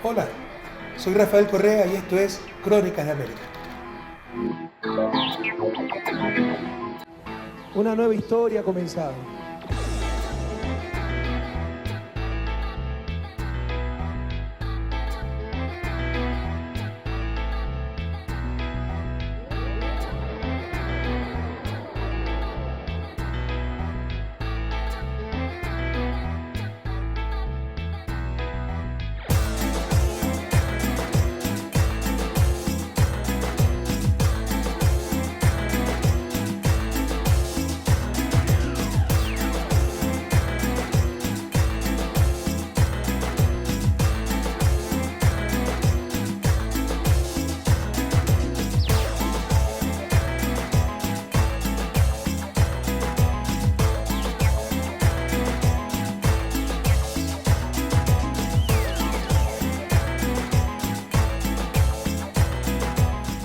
Hola, soy Rafael Correa y esto es Crónicas de América. Una nueva historia ha comenzado.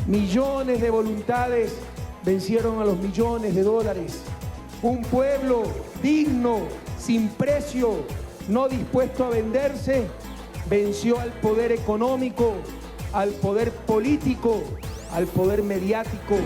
Millones de voluntades vencieron a los millones de dólares. Un pueblo digno, sin precio, no dispuesto a venderse, venció al poder económico, al poder político, al poder mediático.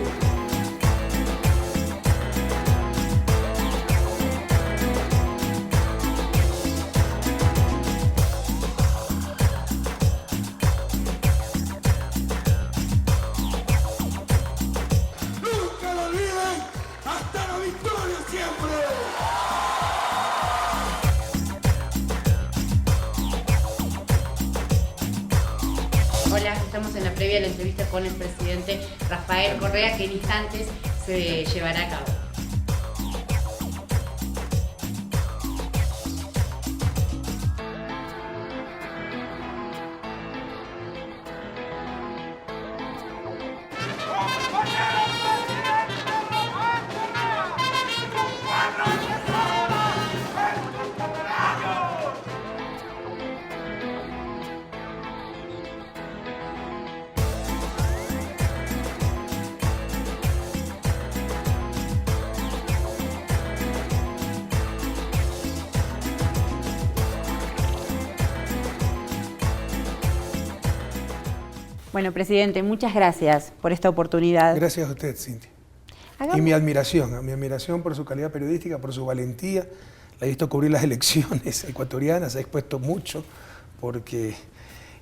Hola, estamos en la previa de la entrevista con el presidente Rafael Correa, que en instantes se llevará a cabo. Bueno, presidente, muchas gracias por esta oportunidad. Gracias a usted, Cintia. Y mi admiración por su calidad periodística, por su valentía. La he visto cubrir las elecciones ecuatorianas, se ha expuesto mucho, porque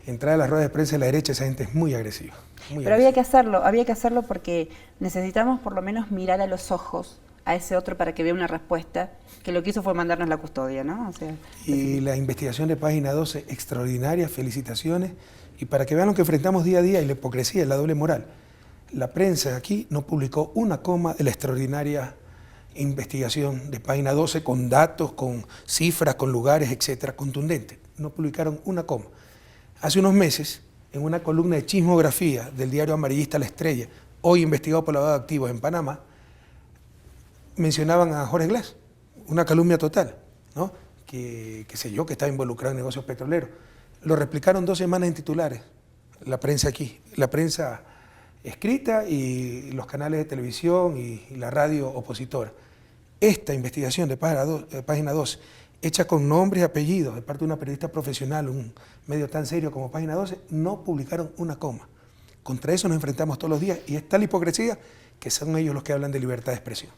entrar a las ruedas de prensa de la derecha, esa gente es muy agresiva. Pero había que hacerlo porque necesitamos por lo menos mirar a los ojos a ese otro para que vea una respuesta, que lo que hizo fue mandarnos la custodia, ¿no? O sea, y la investigación de Página 12, extraordinaria, felicitaciones. Y para que vean lo que enfrentamos día a día y la hipocresía y la doble moral, la prensa aquí no publicó una coma de la extraordinaria investigación de Página 12 con datos, con cifras, con lugares, etcétera, contundente. No publicaron una coma. Hace unos meses, en una columna de chismografía del diario amarillista La Estrella, hoy investigado por lavado de activos en Panamá, mencionaban a Jorge Glass, una calumnia total, ¿no? Que sé yo, que estaba involucrado en negocios petroleros. Lo replicaron 2 semanas en titulares, la prensa aquí, la prensa escrita y los canales de televisión y la radio opositora. Esta investigación de Página 12, hecha con nombres y apellidos de parte de una periodista profesional, un medio tan serio como Página 12, no publicaron una coma. Contra eso nos enfrentamos todos los días y es tal hipocresía que son ellos los que hablan de libertad de expresión.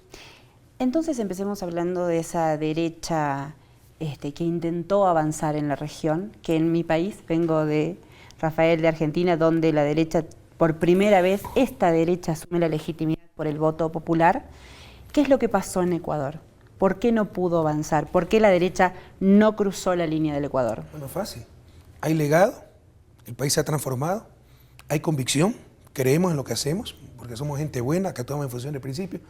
Entonces empecemos hablando de esa derecha que intentó avanzar en la región, que en mi país, vengo de Rafael, de Argentina, donde la derecha, por primera vez, esta derecha asume la legitimidad por el voto popular. ¿Qué es lo que pasó en Ecuador? ¿Por qué no pudo avanzar? ¿Por qué la derecha no cruzó la línea del Ecuador? Bueno, fácil. Hay legado, el país se ha transformado, hay convicción, creemos en lo que hacemos, porque somos gente buena, que actuamos en función de principios,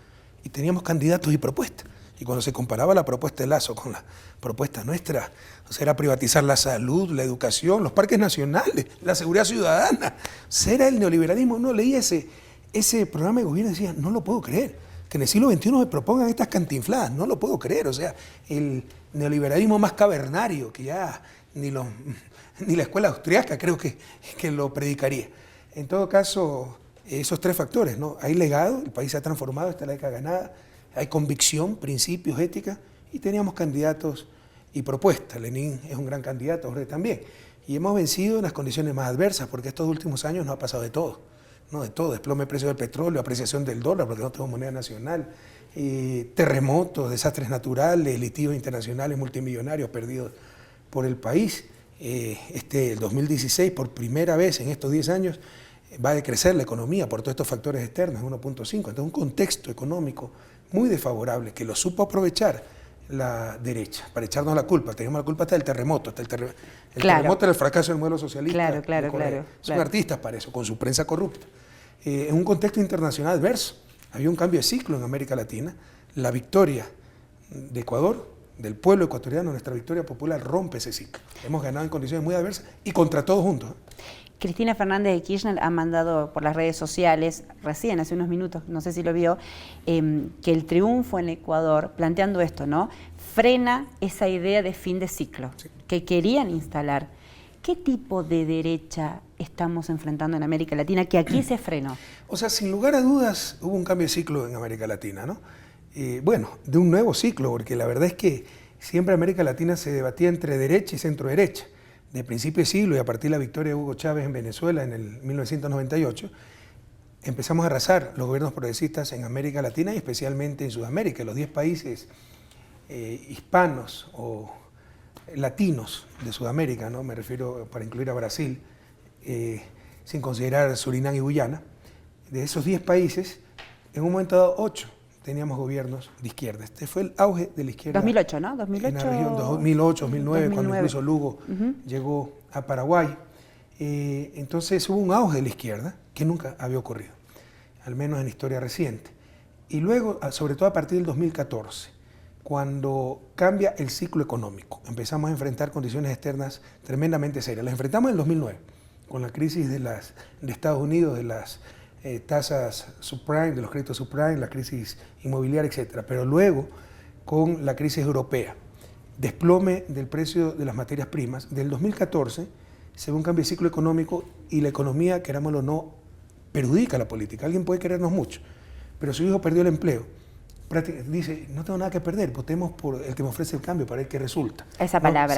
y teníamos candidatos y propuestas. Y cuando se comparaba la propuesta de Lasso con la propuesta nuestra, o sea, era privatizar la salud, la educación, los parques nacionales, la seguridad ciudadana. O sea, era el neoliberalismo. Uno leía ese programa de gobierno y decía, no lo puedo creer, que en el siglo XXI se propongan estas cantinfladas, no lo puedo creer. O sea, el neoliberalismo más cavernario, que ya ni la escuela austriaca creo que lo predicaría. En todo caso, esos 3 factores, ¿no? Hay legado, el país se ha transformado, esta es la década ganada. Hay convicción, principios, ética, y teníamos candidatos y propuestas. Lenín es un gran candidato, Jorge también. Y hemos vencido en las condiciones más adversas, porque estos últimos años nos ha pasado de todo, ¿no? De todo, desplome del precio del petróleo, apreciación del dólar, porque no tenemos moneda nacional, terremotos, desastres naturales, litigios internacionales multimillonarios perdidos por el país. El 2016, por primera vez en estos 10 años, va a decrecer la economía por todos estos factores externos, 1.5. Entonces, un contexto económico muy desfavorable que lo supo aprovechar la derecha para echarnos la culpa. Tenemos la culpa hasta del terremoto, terremoto era el fracaso del modelo socialista. Claro. Son artistas para eso, con su prensa corrupta. En un contexto internacional adverso, había un cambio de ciclo en América Latina. La victoria de Ecuador, del pueblo ecuatoriano, nuestra victoria popular, rompe ese ciclo. Hemos ganado en condiciones muy adversas y contra todos juntos. Cristina Fernández de Kirchner ha mandado por las redes sociales, recién, hace unos minutos, no sé si lo vio, que el triunfo en Ecuador, planteando esto, ¿no?, frena esa idea de fin de ciclo que querían instalar. ¿Qué tipo de derecha estamos enfrentando en América Latina que aquí se frenó? O sea, sin lugar a dudas hubo un cambio de ciclo en América Latina, ¿no? Bueno, de un nuevo ciclo, porque la verdad es que siempre América Latina se debatía entre derecha y centro derecha. De principio de siglo y a partir de la victoria de Hugo Chávez en Venezuela en el 1998, empezamos a arrasar los gobiernos progresistas en América Latina y especialmente en Sudamérica. Los 10 países hispanos o latinos de Sudamérica, ¿no? Me refiero para incluir a Brasil, sin considerar Surinam y Guyana. De esos 10 países, en un momento dado 8 teníamos gobiernos de izquierda. Este fue el auge de la izquierda. 2008, ¿no? 2008. En la región, 2008, 2009, cuando incluso Lugo llegó a Paraguay. Entonces hubo un auge de la izquierda que nunca había ocurrido, al menos en la historia reciente. Y luego, sobre todo a partir del 2014, cuando cambia el ciclo económico, empezamos a enfrentar condiciones externas tremendamente serias. Las enfrentamos en el 2009, con la crisis de Estados Unidos, de las tasas subprime, de los créditos subprime, la crisis inmobiliaria, etc. Pero luego, con la crisis europea, desplome del precio de las materias primas, del 2014 se ve un cambio de ciclo económico y la economía, querámoslo o no, perjudica la política. Alguien puede querernos mucho, pero su hijo perdió el empleo. Dice, no tengo nada que perder, votemos por el que me ofrece el cambio para ver qué resulta. Esa palabra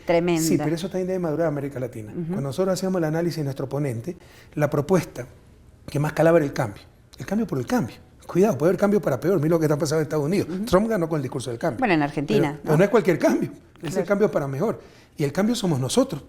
tremenda. Sí, pero eso también debe madurar en América Latina. Cuando nosotros hacíamos el análisis de nuestro oponente, la propuesta que más calaba era el cambio por el cambio. Cuidado, puede haber cambio para peor. Mira lo que está pasando en Estados Unidos. Trump ganó con el discurso del cambio. Bueno, en Argentina. Pero no es cualquier cambio, es el cambio para mejor. Y el cambio somos nosotros.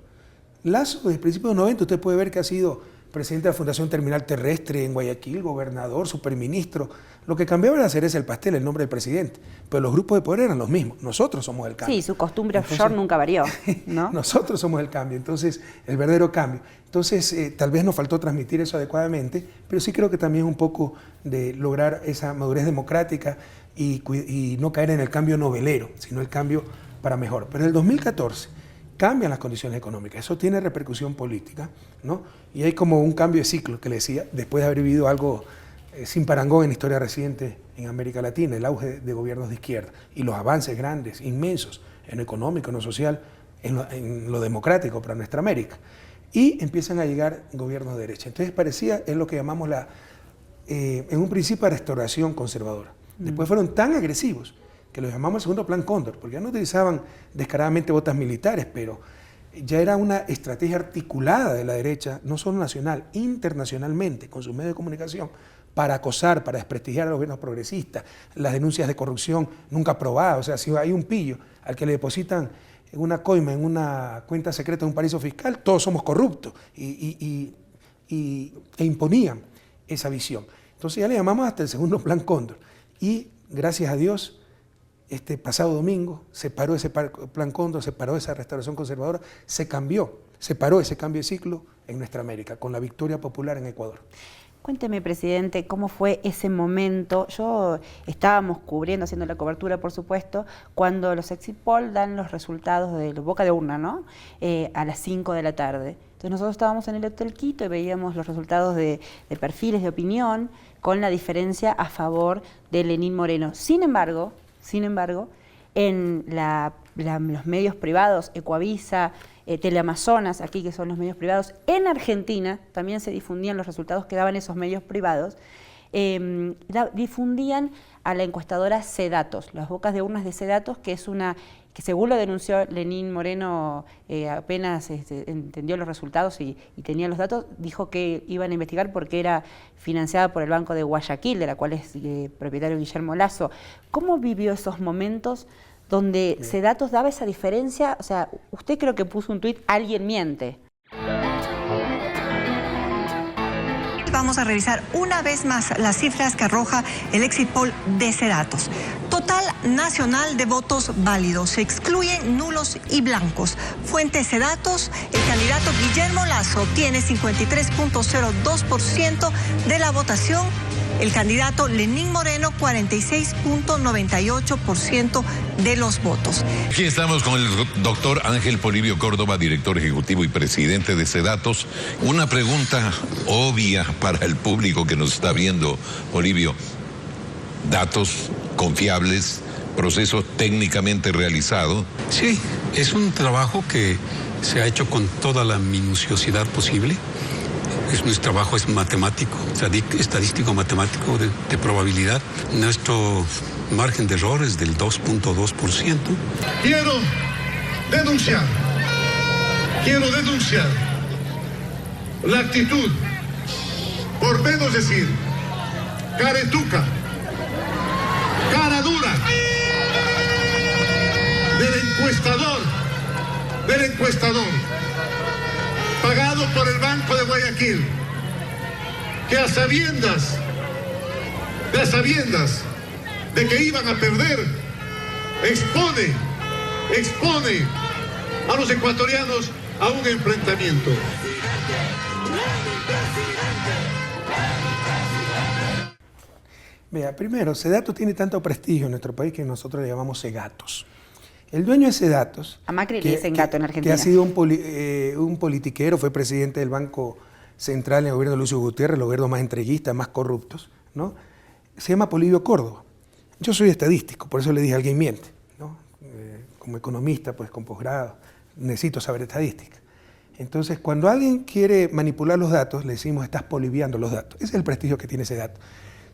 Lazo, desde el principio de los 90, usted puede ver que ha sido presidente de la Fundación Terminal Terrestre en Guayaquil, gobernador, superministro. Lo que cambiaba era hacer el pastel, el nombre del presidente. Pero los grupos de poder eran los mismos. Nosotros somos el cambio. Sí, su costumbre offshore nunca varió, ¿no? Nosotros somos el cambio, entonces, el verdadero cambio. Entonces, tal vez nos faltó transmitir eso adecuadamente, pero sí creo que también es un poco de lograr esa madurez democrática y no caer en el cambio novelero, sino el cambio para mejor. Pero en el 2014 cambian las condiciones económicas, eso tiene repercusión política, ¿no? Y hay como un cambio de ciclo, que le decía, después de haber vivido algo sin parangón en la historia reciente en América Latina, el auge de gobiernos de izquierda y los avances grandes, inmensos, en lo económico, en lo social, en lo democrático para nuestra América. Y empiezan a llegar gobiernos de derecha. Entonces parecía, es lo que llamamos en un principio, la restauración conservadora. Después fueron tan agresivos que lo llamamos el segundo plan Cóndor, porque ya no utilizaban descaradamente botas militares, pero ya era una estrategia articulada de la derecha, no solo nacional, internacionalmente, con sus medios de comunicación, para acosar, para desprestigiar a los gobiernos progresistas, las denuncias de corrupción nunca aprobadas. O sea, si hay un pillo al que le depositan una coima en una cuenta secreta de un paraíso fiscal, todos somos corruptos, e imponían esa visión. Entonces ya le llamamos hasta el segundo plan Cóndor. Y gracias a Dios, este pasado domingo se paró ese plan Cóndor, se paró esa restauración conservadora, se paró ese cambio de ciclo en nuestra América, con la victoria popular en Ecuador. Cuénteme, presidente, ¿cómo fue ese momento? Estábamos cubriendo, haciendo la cobertura, por supuesto, cuando los exit poll dan los resultados de boca de urna, ¿no? A las 5 de la tarde. Entonces nosotros estábamos en el Hotel Quito y veíamos los resultados de perfiles de opinión con la diferencia a favor de Lenín Moreno. Sin embargo, en los medios privados, Ecuavisa, Teleamazonas, aquí que son los medios privados, en Argentina también se difundían los resultados que daban esos medios privados, difundían a la encuestadora C-Datos, las bocas de urnas de C-Datos, que es una que según lo denunció Lenín Moreno, apenas entendió los resultados y tenía los datos, dijo que iban a investigar porque era financiada por el Banco de Guayaquil, de la cual es propietario Guillermo Lasso. ¿Cómo vivió esos momentos donde Sedatos daba esa diferencia? O sea, usted creo que puso un tuit, alguien miente. Vamos a revisar una vez más las cifras que arroja el exit poll de Sedatos. Total nacional de votos válidos. Se excluyen nulos y blancos. Fuente Sedatos, el candidato Guillermo Lasso tiene 53.02% de la votación. El candidato Lenín Moreno, 46.98% de los votos. Aquí estamos con el doctor Ángel Polibio Córdoba, director ejecutivo y presidente de Sedatos. Una pregunta obvia para el público que nos está viendo, Polibio. Datos confiables, proceso técnicamente realizado. Sí, es un trabajo que se ha hecho con toda la minuciosidad posible. Nuestro trabajo es matemático, estadístico matemático de probabilidad. Nuestro margen de error es del 2.2%. Quiero denunciar la actitud, por menos decir, caretuca, cara dura, del encuestador, pagado por el Banco de Guayaquil, que a sabiendas de que iban a perder, expone a los ecuatorianos a un enfrentamiento. Vea, primero, Sedatos tiene tanto prestigio en nuestro país que nosotros le llamamos Segatos. El dueño de Sedatos, a Macri le dicen gato en Argentina, que ha sido un politiquero, fue presidente del Banco Central en el gobierno de Lucio Gutiérrez, los gobiernos más entreguistas, más corruptos, ¿no? Se llama Polibio Córdoba. Yo soy estadístico, por eso le dije alguien miente, ¿no? Como economista, pues con posgrado, necesito saber estadística. Entonces, cuando alguien quiere manipular los datos, le decimos, estás poliviando los datos. Ese es el prestigio que tiene Sedatos.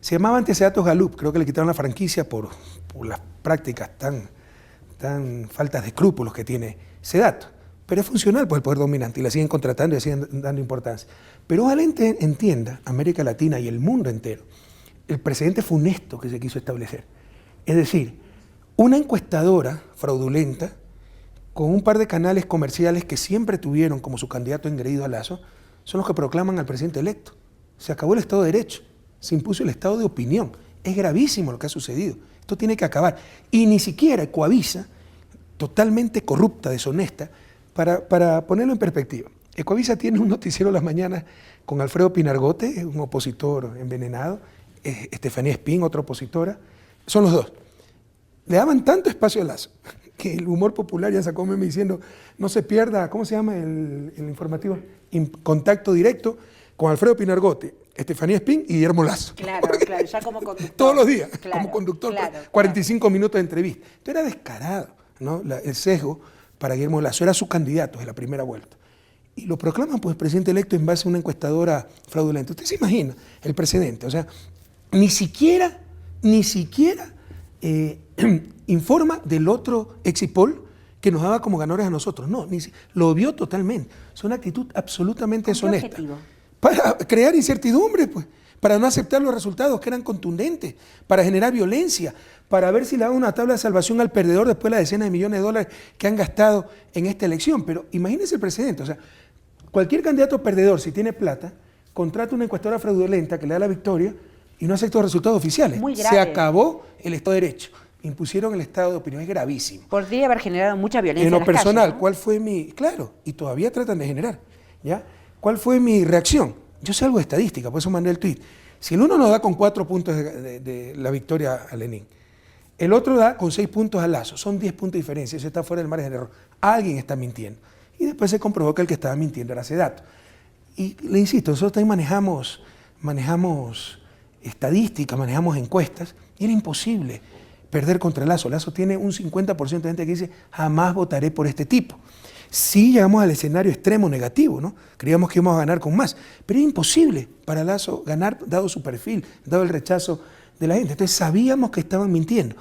Se llamaba antes Sedatos Gallup, creo que le quitaron la franquicia por las prácticas tan faltas de escrúpulos que tiene Sedatos. Pero es funcional por el poder dominante y la siguen contratando y le siguen dando importancia. Pero ojalá entienda América Latina y el mundo entero el precedente funesto que se quiso establecer. Es decir, una encuestadora fraudulenta con un par de canales comerciales que siempre tuvieron como su candidato engreído a Lasso, son los que proclaman al presidente electo. Se acabó el Estado de Derecho, se impuso el Estado de opinión. Es gravísimo lo que ha sucedido. Esto tiene que acabar. Y ni siquiera Ecoavisa, totalmente corrupta, deshonesta, para ponerlo en perspectiva. Ecoavisa tiene un noticiero las mañanas con Alfredo Pinargote, un opositor envenenado, Estefanía Espín, otra opositora. Son los dos. Le daban tanto espacio a Lasso que el humor popular ya sacó meme diciendo no se pierda, ¿cómo se llama el informativo? Contacto directo con Alfredo Pinargote, Estefanía Espín y Guillermo Lasso. Claro, ya como conductor. Todos los días, claro, como conductor, claro, 45 minutos de entrevista. Esto era descarado, ¿no? El sesgo para Guillermo Lasso, era su candidato en la primera vuelta. Y lo proclaman pues presidente electo en base a una encuestadora fraudulenta. ¿Usted se imagina el precedente? O sea, ni siquiera informa del otro exit poll que nos daba como ganadores a nosotros. No, lo vio totalmente. Es una actitud absolutamente deshonesta. Objetivo. Para crear incertidumbre, pues, para no aceptar los resultados que eran contundentes, para generar violencia, para ver si le daban una tabla de salvación al perdedor después de las decenas de millones de dólares que han gastado en esta elección. Pero imagínense el precedente, o sea, cualquier candidato perdedor, si tiene plata, contrata una encuestadora fraudulenta que le da la victoria y no acepta los resultados oficiales. Muy grave. Se acabó el Estado de Derecho. Impusieron el Estado de opinión. Es gravísimo. Podría haber generado mucha violencia en lo las personal, calles, ¿no? ¿cuál fue mi...? Claro, y todavía tratan de generar, ¿ya? ¿Cuál fue mi reacción? Yo sé algo de estadística, por eso mandé el tuit. Si el uno nos da con 4 puntos de la victoria a Lenín, el otro da con 6 puntos a Lasso, son 10 puntos de diferencia, eso está fuera del margen de error. Alguien está mintiendo. Y después se comprobó que el que estaba mintiendo era Sedatos. Y le insisto, nosotros también manejamos estadística, manejamos encuestas, y era imposible perder contra Lasso. Lasso tiene un 50% de gente que dice, jamás votaré por este tipo. Sí llegamos al escenario extremo negativo, ¿no? Creíamos que íbamos a ganar con más, pero era imposible para Lasso ganar, dado su perfil, dado el rechazo de la gente. Entonces sabíamos que estaban mintiendo.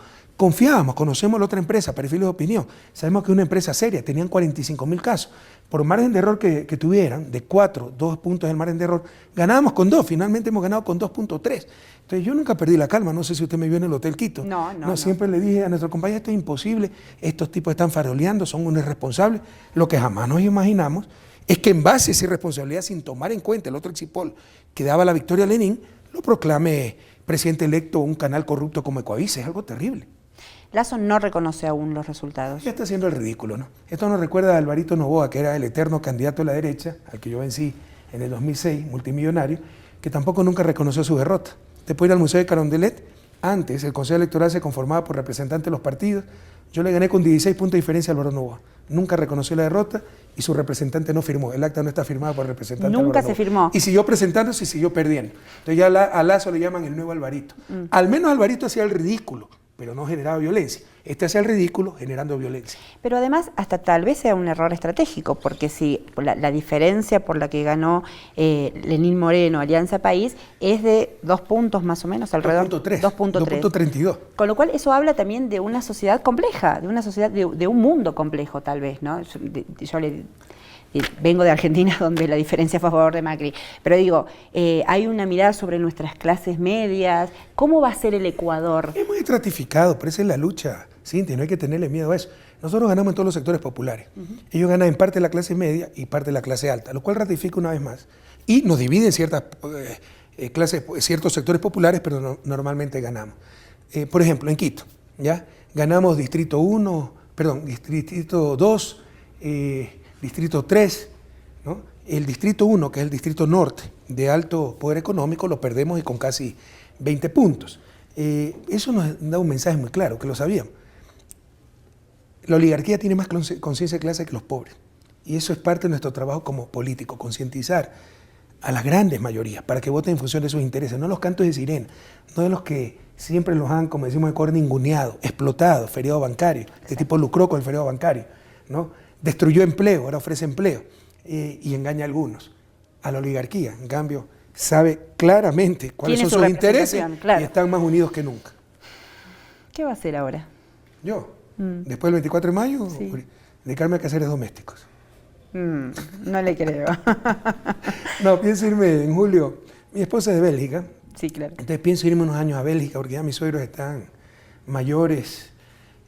confiábamos, conocemos la otra empresa, Perfiles de Opinión, sabemos que es una empresa seria, tenían 45.000 casos. Por margen de error que tuvieran, de 4, 2 puntos el margen de error, ganábamos con 2, finalmente hemos ganado con 2.3. Entonces yo nunca perdí la calma, no sé si usted me vio en el Hotel Quito. No. Siempre le dije a nuestro compañero, esto es imposible, estos tipos están faroleando, son unos irresponsables. Lo que jamás nos imaginamos es que en base a esa irresponsabilidad, sin tomar en cuenta el otro exit poll que daba la victoria a Lenin, lo proclame presidente electo un canal corrupto como Ecoavisa. Es algo terrible. Lasso no reconoce aún los resultados. Ya está haciendo el ridículo, ¿no? Esto nos recuerda a Alvarito Noboa, que era el eterno candidato de la derecha, al que yo vencí en el 2006, multimillonario, que tampoco nunca reconoció su derrota. Usted puede ir al Museo de Carondelet. Antes, el Consejo Electoral se conformaba por representantes de los partidos. Yo le gané con 16 puntos de diferencia a Álvaro Noboa. Nunca reconoció la derrota y su representante no firmó. El acta no está firmada por el representante. Nunca Álvaro se Noboa. firmó. Y siguió presentándose y siguió perdiendo. Entonces ya a Lasso le llaman el nuevo Alvarito. Al menos Alvarito hacía el ridículo, pero no generaba violencia. Este hacía el ridículo generando violencia. Pero además, hasta tal vez sea un error estratégico, porque si la diferencia por la que ganó Lenín Moreno, Alianza País, es de 2 puntos más o menos, alrededor 2.32. Con lo cual eso habla también de una sociedad compleja, de una sociedad, de un mundo complejo tal vez, ¿no? Vengo de Argentina, donde la diferencia fue a favor de Macri, pero digo, hay una mirada sobre nuestras clases medias. ¿Cómo va a ser el Ecuador? Es muy estratificado, pero esa es la lucha, Cintia, no hay que tenerle miedo a eso. Nosotros ganamos en todos los sectores populares. Ellos ganan en parte de la clase media y parte de la clase alta, lo cual ratifica una vez más. Y nos dividen ciertas clases, ciertos sectores populares, pero normalmente ganamos. Por ejemplo, en Quito, ¿ya? Ganamos Distrito 2, Distrito 3, ¿no? El Distrito 1, que es el Distrito Norte, de alto poder económico, lo perdemos y con casi 20 puntos. Eso nos da un mensaje muy claro, que lo sabíamos. La oligarquía tiene más conciencia de clase que los pobres. Y eso es parte de nuestro trabajo como político, concientizar a las grandes mayorías para que voten en función de sus intereses, no los cantos de sirena, no de los que siempre los han, como decimos en Ecuador, ninguneado, explotado, feriado bancario. Este tipo lucró con el feriado bancario, ¿no? Destruyó empleo, ahora ofrece empleo y engaña a algunos. A la oligarquía, en cambio, sabe claramente cuáles son sus intereses y están más unidos que nunca. ¿Qué va a hacer ahora? Yo, después del 24 de mayo, dedicarme a quehaceres domésticos. No le creo. No, pienso irme en julio. Mi esposa es de Bélgica. Sí, claro. Entonces pienso irme unos años a Bélgica porque ya mis suegros están mayores,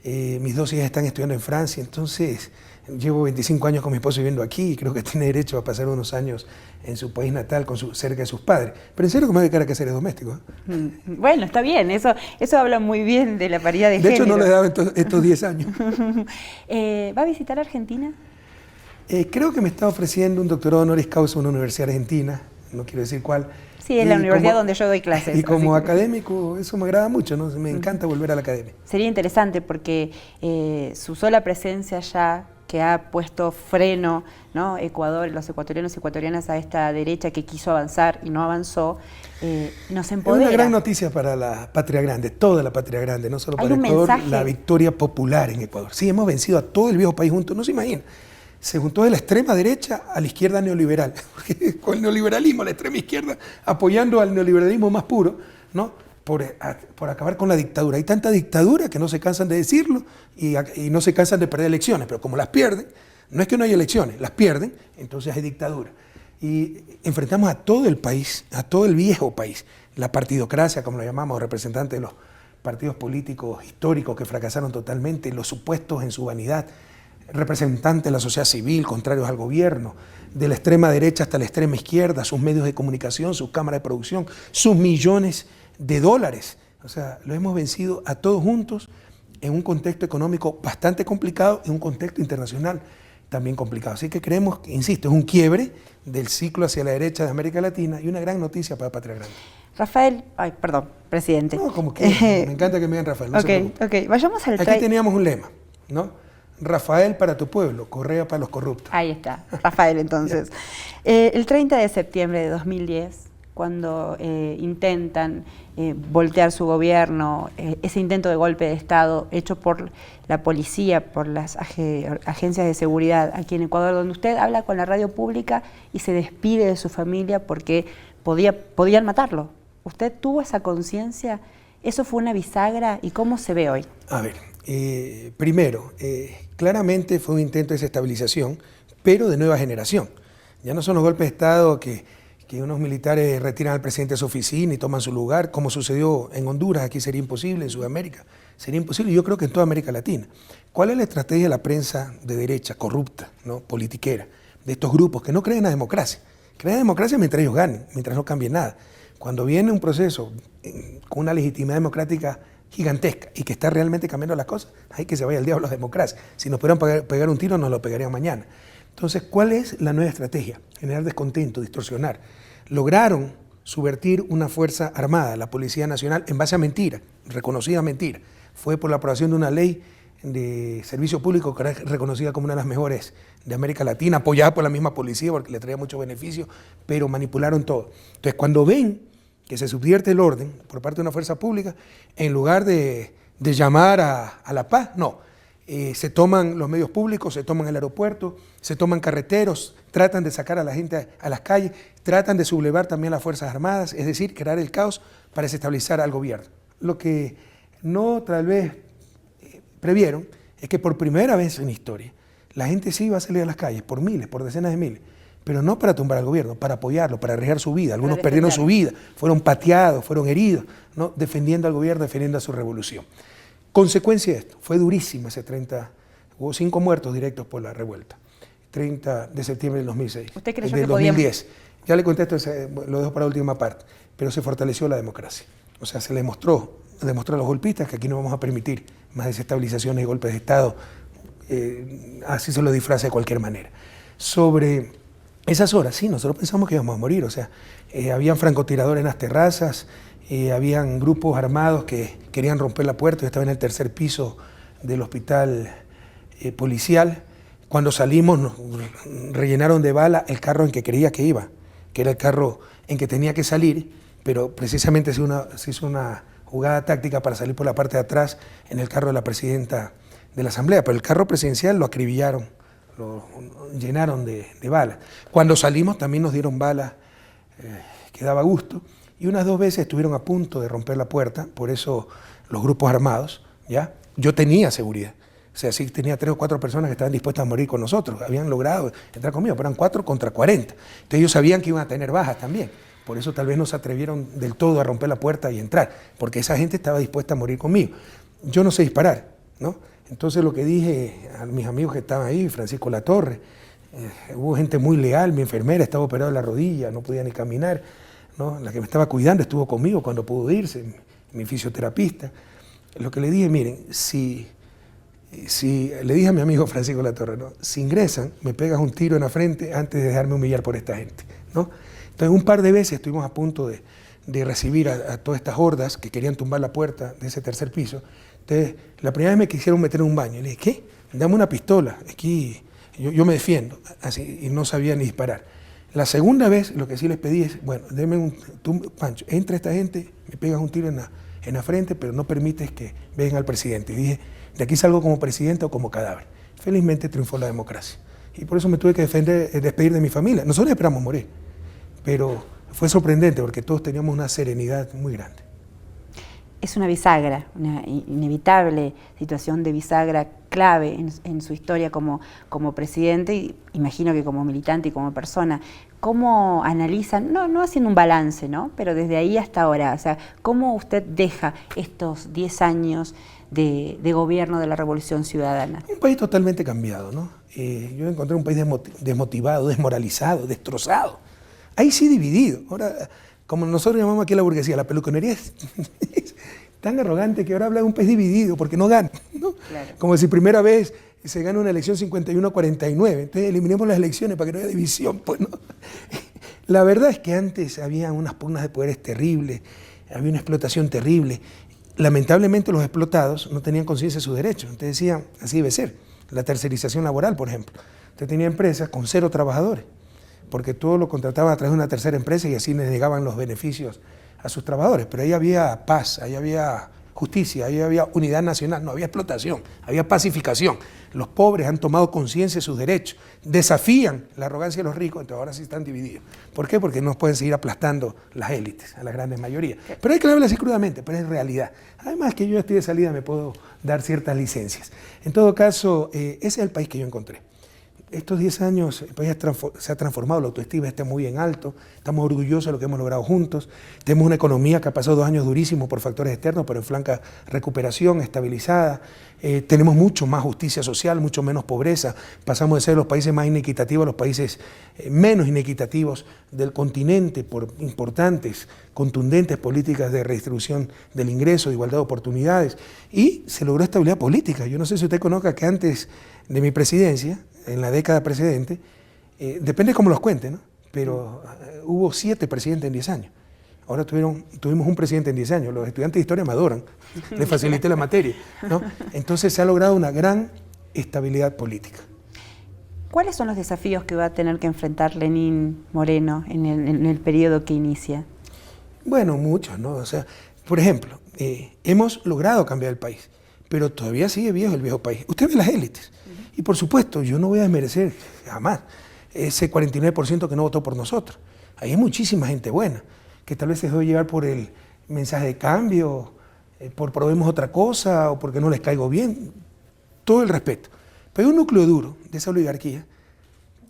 mis 2 hijas están estudiando en Francia, entonces llevo 25 años con mi esposo viviendo aquí y creo que tiene derecho a pasar unos años en su país natal cerca de sus padres. Pero en serio que me voy a dedicar a quehaceres domésticos. Bueno, está bien, eso habla muy bien de la paridad de género. De hecho no lo he dado estos 10 años. ¿Va a visitar Argentina? Creo que me está ofreciendo un doctorado honoris causa en una universidad argentina, no quiero decir cuál. Sí, es la universidad donde yo doy clases. Y como académico eso me agrada mucho, ¿no? Me encanta volver a la academia. Sería interesante porque su sola presencia allá, que ha puesto freno, ¿no? Ecuador, los ecuatorianos y ecuatorianas a esta derecha que quiso avanzar y no avanzó, nos empodera. Es una gran noticia para la patria grande, toda la patria grande, no solo para Ecuador, mensaje. La victoria popular en Ecuador. Sí, hemos vencido a todo el viejo país juntos, no se imagina. Se juntó de la extrema derecha a la izquierda neoliberal, porque con el neoliberalismo, la extrema izquierda apoyando al neoliberalismo más puro, ¿no? Por acabar con la dictadura. Hay tanta dictadura que no se cansan de decirlo y no se cansan de perder elecciones, pero como las pierden, no es que no haya elecciones, las pierden, entonces hay dictadura. Y enfrentamos a todo el país, a todo el viejo país, la partidocracia, como lo llamamos, representantes de los partidos políticos históricos que fracasaron totalmente, los supuestos en su vanidad, representantes de la sociedad civil, contrarios al gobierno, de la extrema derecha hasta la extrema izquierda, sus medios de comunicación, sus cámaras de producción, sus millones de dólares. O sea, lo hemos vencido a todos juntos en un contexto económico bastante complicado, en un contexto internacional también complicado. Así que creemos que, insisto, es un quiebre del ciclo hacia la derecha de América Latina y una gran noticia para Patria Grande. Rafael, presidente. No, como que me encanta que me digan Rafael. No ok, vayamos al Aquí teníamos un lema, ¿no? Rafael para tu pueblo, Correa para los corruptos. Ahí está, Rafael entonces. El 30 de septiembre de 2010, cuando intentan voltear su gobierno, ese intento de golpe de Estado hecho por la policía, por las agencias de seguridad aquí en Ecuador, donde usted habla con la radio pública y se despide de su familia porque podían matarlo. ¿Usted tuvo esa conciencia ¿Eso fue una bisagra y cómo se ve hoy? A ver, primero, claramente fue un intento de desestabilización, pero de nueva generación. Ya no son los golpes de Estado que unos militares retiran al presidente de su oficina y toman su lugar, como sucedió en Honduras. Aquí sería imposible, en Sudamérica sería imposible, yo creo que en toda América Latina. ¿Cuál es la estrategia de la prensa de derecha, corrupta, ¿no? Politiquera, de estos grupos que no creen en la democracia? Creen en la democracia mientras ellos ganen, mientras no cambie nada. Cuando viene un proceso con una legitimidad democrática gigantesca y que está realmente cambiando las cosas, hay que se vaya al diablo la democracia. Si nos pudieran pegar un tiro, nos lo pegarían mañana. Entonces, ¿cuál es la nueva estrategia? Generar descontento, distorsionar. Lograron subvertir una fuerza armada, la Policía Nacional, en base a mentira, reconocida mentira. Fue por la aprobación de una ley de servicio público que era reconocida como una de las mejores de América Latina, apoyada por la misma policía porque le traía muchos beneficios, pero manipularon todo. Entonces, cuando ven que se subvierte el orden por parte de una fuerza pública, en lugar de llamar a la paz, no. Se toman los medios públicos, se toman el aeropuerto, se toman carreteros, tratan de sacar a la gente a las calles, tratan de sublevar también las Fuerzas Armadas, es decir, crear el caos para desestabilizar al gobierno. Lo que no tal vez previeron es que por primera vez en la historia la gente sí iba a salir a las calles por miles, por decenas de miles, pero no para tumbar al gobierno, para apoyarlo, para arriesgar su vida. Algunos perdieron su vida, fueron pateados, fueron heridos, ¿no? Defendiendo al gobierno, defendiendo a su revolución. Consecuencia de esto, fue durísima ese 30, hubo 5 muertos directos por la revuelta, 30 de septiembre del 2006. ¿Usted creyó del que 2010. Ya le contesto, lo dejo para la última parte, pero se fortaleció la democracia. O sea, se le demostró a los golpistas que aquí no vamos a permitir más desestabilizaciones y golpes de Estado, así se lo disfraza de cualquier manera. Sobre esas horas, sí, nosotros pensamos que íbamos a morir, o sea, habían francotiradores en las terrazas, habían grupos armados que querían romper la puerta. Yo estaba en el 3er piso del hospital policial. Cuando salimos nos rellenaron de bala el carro en que creía que iba, que era el carro en que tenía que salir, pero precisamente se hizo una jugada táctica para salir por la parte de atrás en el carro de la presidenta de la Asamblea, pero el carro presidencial lo acribillaron, lo llenaron de balas. Cuando salimos también nos dieron balas, que daba gusto. Y unas 2 veces estuvieron a punto de romper la puerta, por eso los grupos armados, ¿ya? Yo tenía seguridad, o sea, sí tenía 3 o 4 personas que estaban dispuestas a morir con nosotros, habían logrado entrar conmigo, pero eran 4 contra 40. Entonces ellos sabían que iban a tener bajas también, por eso tal vez no se atrevieron del todo a romper la puerta y entrar, porque esa gente estaba dispuesta a morir conmigo. Yo no sé disparar, ¿no? Entonces lo que dije a mis amigos que estaban ahí, Francisco Latorre, hubo gente muy leal, mi enfermera estaba operada de la rodilla, no podía ni caminar, ¿no? La que me estaba cuidando estuvo conmigo cuando pudo irse, mi fisioterapista. Lo que le dije, miren, si le dije a mi amigo Francisco Latorre, ¿no? Si ingresan, me pegas un tiro en la frente antes de dejarme humillar por esta gente, ¿no? Entonces un par de veces estuvimos a punto de recibir a todas estas hordas que querían tumbar la puerta de ese 3er piso. Entonces la primera vez me quisieron meter en un baño y le dije, ¿qué? Dame una pistola, aquí yo me defiendo, así, y no sabía ni disparar. La segunda vez lo que sí les pedí es, bueno, Pancho, entra esta gente, me pegas un tiro en la frente, pero no permites que vengan al presidente. Y dije, de aquí salgo como presidente o como cadáver. Felizmente triunfó la democracia. Y por eso me tuve que despedir de mi familia. Nosotros esperamos morir, pero fue sorprendente porque todos teníamos una serenidad muy grande. Es una bisagra, una inevitable situación de bisagra clave en su historia como presidente y imagino que como militante y como persona. ¿Cómo analizan, no haciendo un balance, ¿no? Pero desde ahí hasta ahora, o sea, cómo usted deja estos 10 años de gobierno de la Revolución Ciudadana? Un país totalmente cambiado, ¿no? Yo encontré un país desmotivado, desmoralizado, destrozado. Ahí sí dividido. Ahora, como nosotros llamamos aquí la burguesía, la peluconería es tan arrogante que ahora habla de un país dividido porque no gana, ¿no? Claro. Como si primera vez se gana una elección 51-49, entonces eliminemos las elecciones para que no haya división, pues no. La verdad es que antes había unas pugnas de poderes terribles, había una explotación terrible. Lamentablemente los explotados no tenían conciencia de sus derechos, entonces decían, así debe ser. La tercerización laboral, por ejemplo. Usted tenía empresas con 0 trabajadores, porque todo lo contrataban a través de una tercera empresa y así les negaban los beneficios a sus trabajadores. Pero ahí había paz, ahí había justicia, ahí había unidad nacional, no había explotación, había pacificación. Los pobres han tomado conciencia de sus derechos, desafían la arrogancia de los ricos, entonces ahora sí están divididos. ¿Por qué? Porque no pueden seguir aplastando las élites, a la grandes mayoría. Pero hay que hablar así crudamente, pero es realidad. Además que yo ya estoy de salida, me puedo dar ciertas licencias. En todo caso, ese es el país que yo encontré. Estos 10 años el país se ha transformado, la autoestima está muy en alto, estamos orgullosos de lo que hemos logrado juntos, tenemos una economía que ha pasado 2 años durísimos por factores externos, pero en franca recuperación, estabilizada, tenemos mucho más justicia social, mucho menos pobreza, pasamos de ser los países más inequitativos a los países menos inequitativos del continente por importantes, contundentes políticas de redistribución del ingreso, de igualdad de oportunidades, y se logró estabilidad política. Yo no sé si usted conozca que antes de mi presidencia, en la década precedente, depende de cómo los cuente, ¿no? Pero hubo 7 presidentes en 10 años. Ahora tuvimos un presidente en 10 años. Los estudiantes de historia me adoran, les facilité la materia, ¿no? Entonces se ha logrado una gran estabilidad política. ¿Cuáles son los desafíos que va a tener que enfrentar Lenín Moreno en el periodo que inicia? Bueno, muchos, ¿no? O sea, por ejemplo, hemos logrado cambiar el país, pero todavía sigue viejo el viejo país. Usted ve las élites. Y por supuesto, yo no voy a desmerecer jamás ese 49% que no votó por nosotros. Ahí hay muchísima gente buena, que tal vez se dejó llevar por el mensaje de cambio, por probemos otra cosa o porque no les caigo bien. Todo el respeto. Pero hay un núcleo duro de esa oligarquía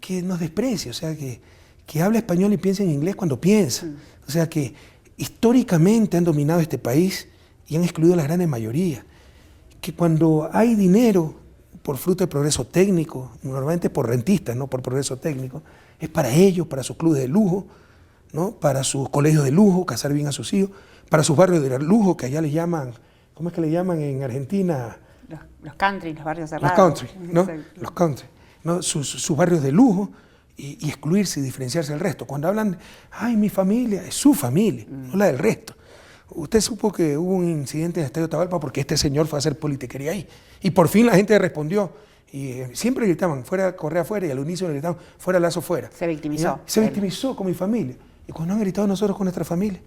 que nos desprecia, o sea, que habla español y piensa en inglés cuando piensa. O sea, que históricamente han dominado este país y han excluido a la gran mayoría. Que cuando hay dinero por fruto del progreso técnico, normalmente por rentistas, no por progreso técnico, es para ellos, para sus clubes de lujo, ¿no? Para sus colegios de lujo, casar bien a sus hijos, para sus barrios de lujo, que allá le llaman, ¿cómo es que le llaman en Argentina? Los country, los barrios cerrados. Los country, ¿no? Los country, ¿no? Sus barrios de lujo y excluirse y diferenciarse del resto. Cuando hablan, ay, mi familia, es su familia, no la del resto. Usted supo que hubo un incidente en el Estadio Atahualpa porque este señor fue a hacer politiquería ahí. Y por fin la gente respondió. Y siempre gritaban, fuera Correa fuera, y al unísono gritaban, fuera Lazo fuera. Se victimizó. Se victimizó con mi familia. Y cuando han gritado nosotros con nuestra familia.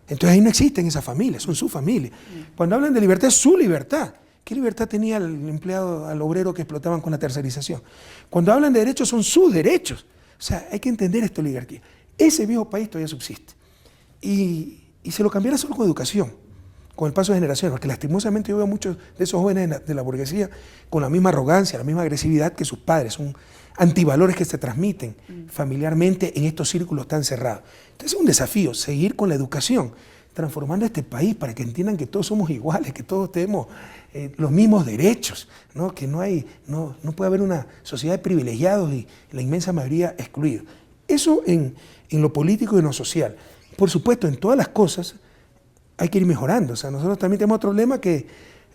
Entonces ahí no existen esas familias, son su familia. Cuando hablan de libertad, es su libertad. ¿Qué libertad tenía el empleado, al obrero que explotaban con la tercerización? Cuando hablan de derechos, son sus derechos. O sea, hay que entender esta oligarquía. Ese viejo país todavía subsiste. Y se lo cambiará solo con educación, con el paso de generaciones, porque lastimosamente yo veo a muchos de esos jóvenes de la burguesía con la misma arrogancia, la misma agresividad que sus padres, son antivalores que se transmiten familiarmente en estos círculos tan cerrados. Entonces es un desafío, seguir con la educación, transformando este país para que entiendan que todos somos iguales, que todos tenemos los mismos derechos, ¿no? Que no puede haber una sociedad de privilegiados y la inmensa mayoría excluidos. Eso en lo político y en lo social. Por supuesto, en todas las cosas hay que ir mejorando. O sea, nosotros también tenemos otro lema que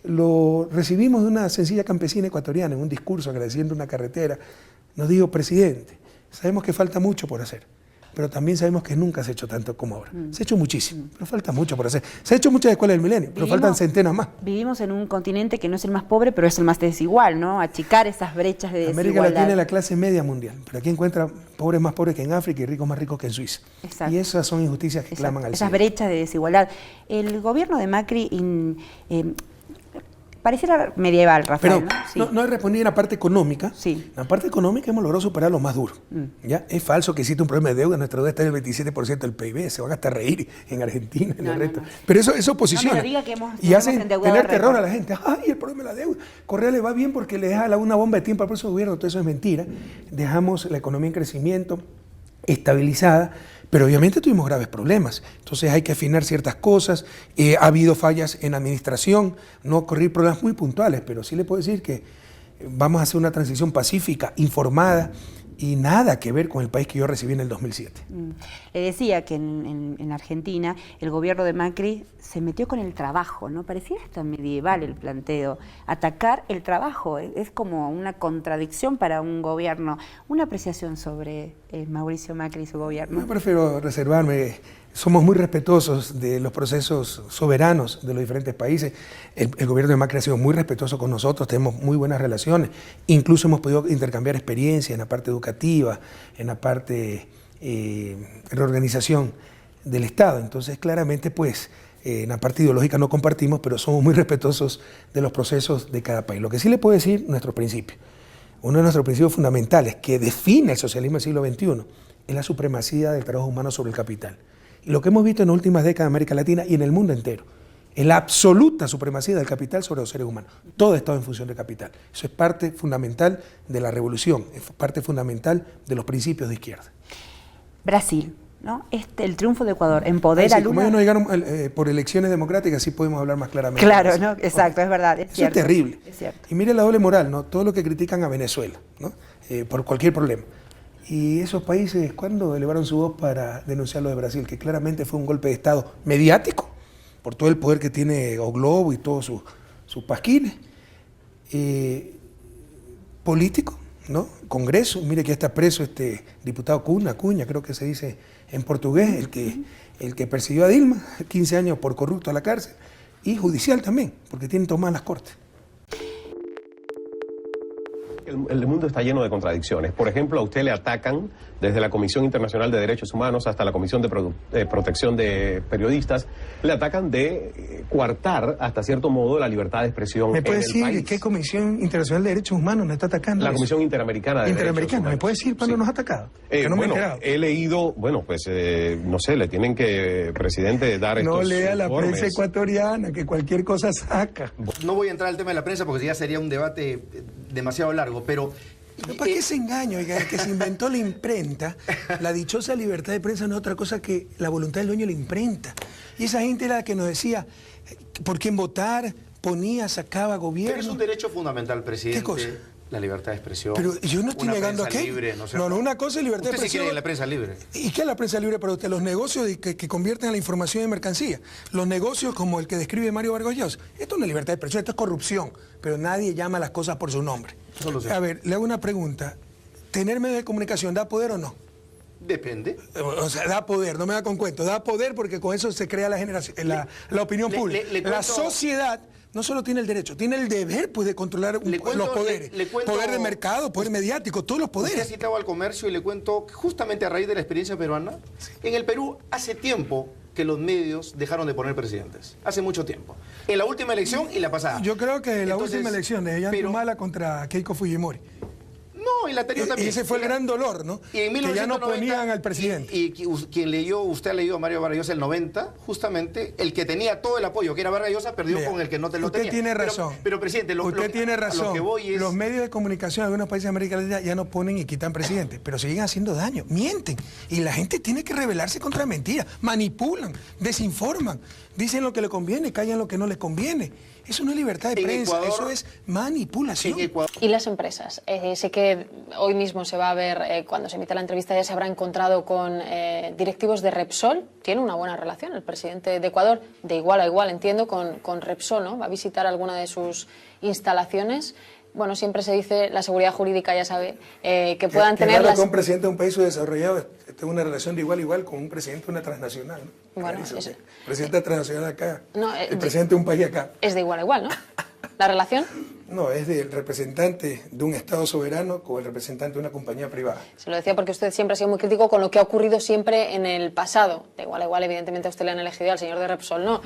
lo recibimos de una sencilla campesina ecuatoriana en un discurso agradeciendo una carretera. Nos dijo, presidente, sabemos que falta mucho por hacer, pero también sabemos que nunca se ha hecho tanto como ahora. Se ha hecho muchísimo, pero falta mucho por hacer. Se ha hecho muchas escuelas del milenio, pero faltan centenas más. Vivimos en un continente que no es el más pobre, pero es el más desigual, ¿no? Achicar esas brechas de desigualdad. América Latina es la clase media mundial, pero aquí encuentra pobres más pobres que en África y ricos más ricos que en Suiza. Exacto. Y esas son injusticias que claman al cielo. Esas brechas de desigualdad. El gobierno de Macri pareciera medieval, Rafael. Pero ¿no? Sí. no he respondido en la parte económica. Sí. La parte económica hemos logrado superar lo más duro. ¿Ya? Es falso que existe un problema de deuda. Nuestra deuda está en el 27% del PIB. Se van hasta reír en Argentina, en el resto. Pero eso posiciona. No me lo diga que hemos y hacen tener récord. terror a la gente. ¡Ay, el problema de la deuda! Correa le va bien porque le deja una bomba de tiempo al próximo gobierno. Todo eso es mentira. Dejamos la economía en crecimiento, estabilizada, pero obviamente tuvimos graves problemas. Entonces hay que afinar ciertas cosas. Ha habido fallas en administración, no ocurrir problemas muy puntuales, pero sí le puedo decir que vamos a hacer una transición pacífica, informada, y nada que ver con el país que yo recibí en el 2007. Le decía que en Argentina el gobierno de Macri se metió con el trabajo, ¿no? Parecía hasta medieval el planteo. Atacar el trabajo es como una contradicción para un gobierno. Una apreciación sobre Mauricio Macri y su gobierno. Yo prefiero reservarme. Somos muy respetuosos de los procesos soberanos de los diferentes países. El gobierno de Macri ha sido muy respetuoso con nosotros, tenemos muy buenas relaciones. Incluso hemos podido intercambiar experiencias en la parte educativa, en la parte de reorganización del Estado. Entonces, claramente, pues, En la parte ideológica no compartimos, pero somos muy respetuosos de los procesos de cada país. Lo que sí le puedo decir, nuestro principio. Uno de nuestros principios fundamentales que define el socialismo del siglo XXI es la supremacía del trabajo humano sobre el capital. Y lo que hemos visto en las últimas décadas en América Latina y en el mundo entero es la absoluta supremacía del capital sobre los seres humanos. Todo ha estado en función del capital. Eso es parte fundamental de la revolución, es parte fundamental de los principios de izquierda. Brasil, ¿no? El triunfo de Ecuador empodera a Lula. Como ellos no llegaron por elecciones democráticas, sí podemos hablar más claramente. Claro, ¿no? Exacto, es verdad, es Eso cierto. es terrible. Es cierto. Y mire la doble moral, ¿no? Todo lo que critican a Venezuela, ¿no? Por cualquier problema. Y esos países, ¿cuándo elevaron su voz para denunciar lo de Brasil? Que claramente fue un golpe de Estado mediático, por todo el poder que tiene O Globo y todos sus pasquines. Político, ¿no? Congreso, mire que ya está preso este diputado Acuña, creo que se dice en portugués, el que persiguió a Dilma, 15 años por corrupto a la cárcel, y judicial también, porque tienen tomadas las cortes. El mundo está lleno de contradicciones. Por ejemplo, a usted le atacan desde la Comisión Internacional de Derechos Humanos hasta la Comisión de Protección de Periodistas, le atacan de coartar hasta cierto modo la libertad de expresión en el país. ¿Me puede decir qué Comisión Internacional de Derechos Humanos nos está atacando? La Comisión Interamericana de Derechos Humanos. ¿Me puede decir cuándo nos ha atacado? Que no me he enterado. He leído, no sé, le tienen que, presidente, dar estos No lea la informes. prensa ecuatoriana, que cualquier cosa saca. No voy a entrar al tema de la prensa porque ya sería un debate demasiado largo, pero... ¿Para qué se engaño? Oiga, el que se inventó la imprenta, la dichosa libertad de prensa no es otra cosa que la voluntad del dueño de la imprenta. Y esa gente era la que nos decía por quién votar, ponía, sacaba gobierno. Pero es un derecho fundamental, presidente. ¿Qué cosa? La libertad de expresión. Pero yo no estoy negando prensa aquí. Libre, No, una cosa es libertad de ¿Usted sí expresión. cree en la prensa libre? ¿Y qué es la prensa libre para usted? Los negocios que convierten a la información en mercancía. Los negocios como el que describe Mario Vargas Llosa. Esto no es libertad de expresión, esto es corrupción. Pero nadie llama las cosas por su nombre. A ver, le hago una pregunta. ¿Tener medios de comunicación da poder o no? Depende. O sea, da poder, no me da con cuento. Da poder porque con eso se crea la opinión pública. La sociedad no solo tiene el derecho, tiene el deber pues, de controlar los poderes. Poder de mercado, poder mediático, todos los poderes. Usted ha citado al comercio y le cuento que justamente a raíz de la experiencia peruana, en el Perú hace tiempo que los medios dejaron de poner presidentes. Hace mucho tiempo. En la última elección y la pasada. Yo creo que la última elección de Yantumala contra Keiko Fujimori. No, y la anterior también. Y ese fue el gran dolor, ¿no? Y en 1990, que ya no ponían al presidente. Y usted ha leído a Mario Vargas Llosa el 90, justamente, el que tenía todo el apoyo, que era Vargas Llosa, perdió con el que no te lo tenía. Usted tiene razón. Pero presidente, usted tiene razón. Lo que voy es... Los medios de comunicación de algunos países de América Latina ya no ponen y quitan presidentes, pero siguen haciendo daño, mienten. Y la gente tiene que rebelarse contra mentiras. Manipulan, desinforman, dicen lo que le conviene, callan lo que no les conviene. Eso no es libertad de prensa, Ecuador, eso es manipulación. Y las empresas. Sé que hoy mismo se va a ver, cuando se emita la entrevista, ya se habrá encontrado con directivos de Repsol. Tiene una buena relación el presidente de Ecuador, de igual a igual, entiendo, con Repsol, ¿no? Va a visitar alguna de sus instalaciones. Bueno, siempre se dice, la seguridad jurídica ya sabe, que puedan tener las... Que un presidente de un país subdesarrollado tenga una relación de igual a igual con un presidente de una transnacional, ¿no? Bueno, presidente transnacional acá, no, el presidente de un país acá. Es de igual a igual, ¿no? ¿La relación? No, es del representante de un Estado soberano con el representante de una compañía privada. Se lo decía porque usted siempre ha sido muy crítico con lo que ha ocurrido siempre en el pasado. De igual a igual, evidentemente a usted le han elegido, al señor de Repsol no.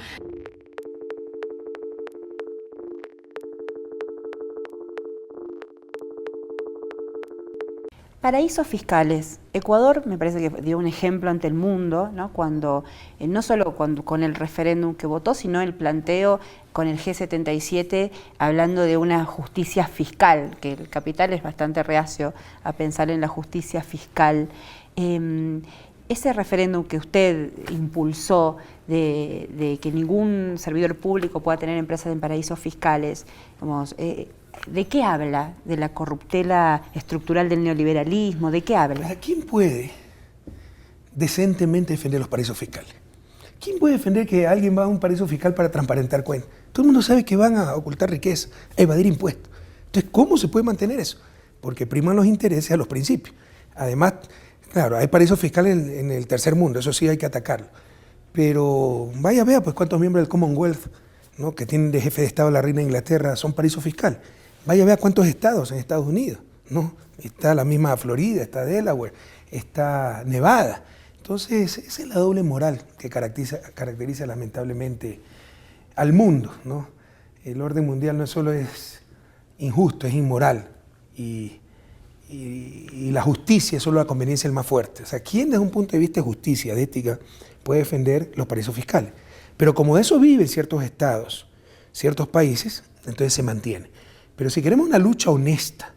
Paraísos fiscales. Ecuador me parece que dio un ejemplo ante el mundo, ¿no? Cuando no solo con el referéndum que votó, sino el planteo con el G77 hablando de una justicia fiscal, que el capital es bastante reacio a pensar en la justicia fiscal. Ese referéndum que usted impulsó de que ningún servidor público pueda tener empresas en paraísos fiscales, digamos, ¿de qué habla? ¿De la corruptela estructural del neoliberalismo? ¿De qué habla? ¿Para quién puede decentemente defender los paraísos fiscales? ¿Quién puede defender que alguien va a un paraíso fiscal para transparentar cuentas? Todo el mundo sabe que van a ocultar riqueza, a evadir impuestos. Entonces, ¿cómo se puede mantener eso? Porque priman los intereses a los principios. Además, claro, hay paraísos fiscales en el tercer mundo, eso sí hay que atacarlo. Pero vaya, vea, pues cuántos miembros del Commonwealth, ¿no? Que tienen de jefe de Estado la reina de Inglaterra son paraísos fiscales. Vaya, vea cuántos estados en Estados Unidos, ¿no? Está la misma Florida, está Delaware, está Nevada. Entonces, esa es la doble moral que caracteriza lamentablemente al mundo, ¿no? El orden mundial no solo es injusto, es inmoral. Y la justicia es solo la conveniencia del más fuerte. O sea, ¿quién desde un punto de vista de justicia, de ética, puede defender los paraísos fiscales? Pero como de eso viven ciertos estados, ciertos países, entonces se mantiene. Pero si queremos una lucha honesta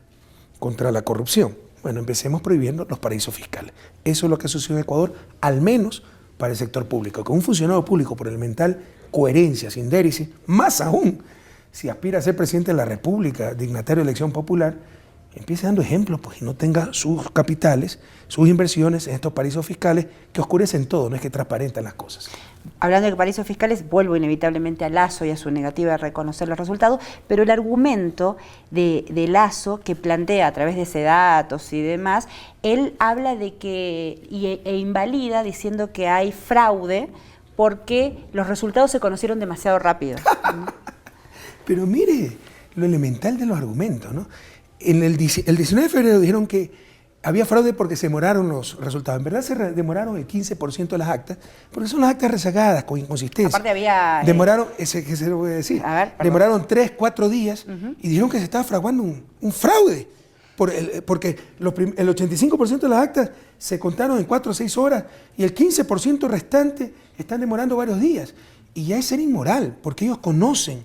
contra la corrupción, bueno, empecemos prohibiendo los paraísos fiscales. Eso es lo que sucedió en Ecuador, al menos para el sector público. Que un funcionario público, por elemental coherencia, sin déficit, más aún, si aspira a ser presidente de la República, dignatario de elección popular, empiece dando ejemplos, pues, y no tenga sus capitales, sus inversiones en estos paraísos fiscales que oscurecen todo, no es que transparentan las cosas. Hablando de paraísos fiscales, vuelvo inevitablemente a Lasso y a su negativa de reconocer los resultados, pero el argumento de Lasso que plantea a través de Sedatos y demás, él habla de que, e invalida diciendo que hay fraude porque los resultados se conocieron demasiado rápido. Pero mire lo elemental de los argumentos, ¿no? El 19 de febrero dijeron que había fraude porque se demoraron los resultados. En verdad se demoraron el 15% de las actas, porque son las actas rezagadas, con inconsistencia. Aparte había... Demoraron, ¿qué se lo voy a decir? Demoraron 3, 4 días y dijeron que se estaba fraguando un fraude. Porque el 85% de las actas se contaron en 4 o 6 horas y el 15% restante están demorando varios días. Y ya es ser inmoral, porque ellos conocen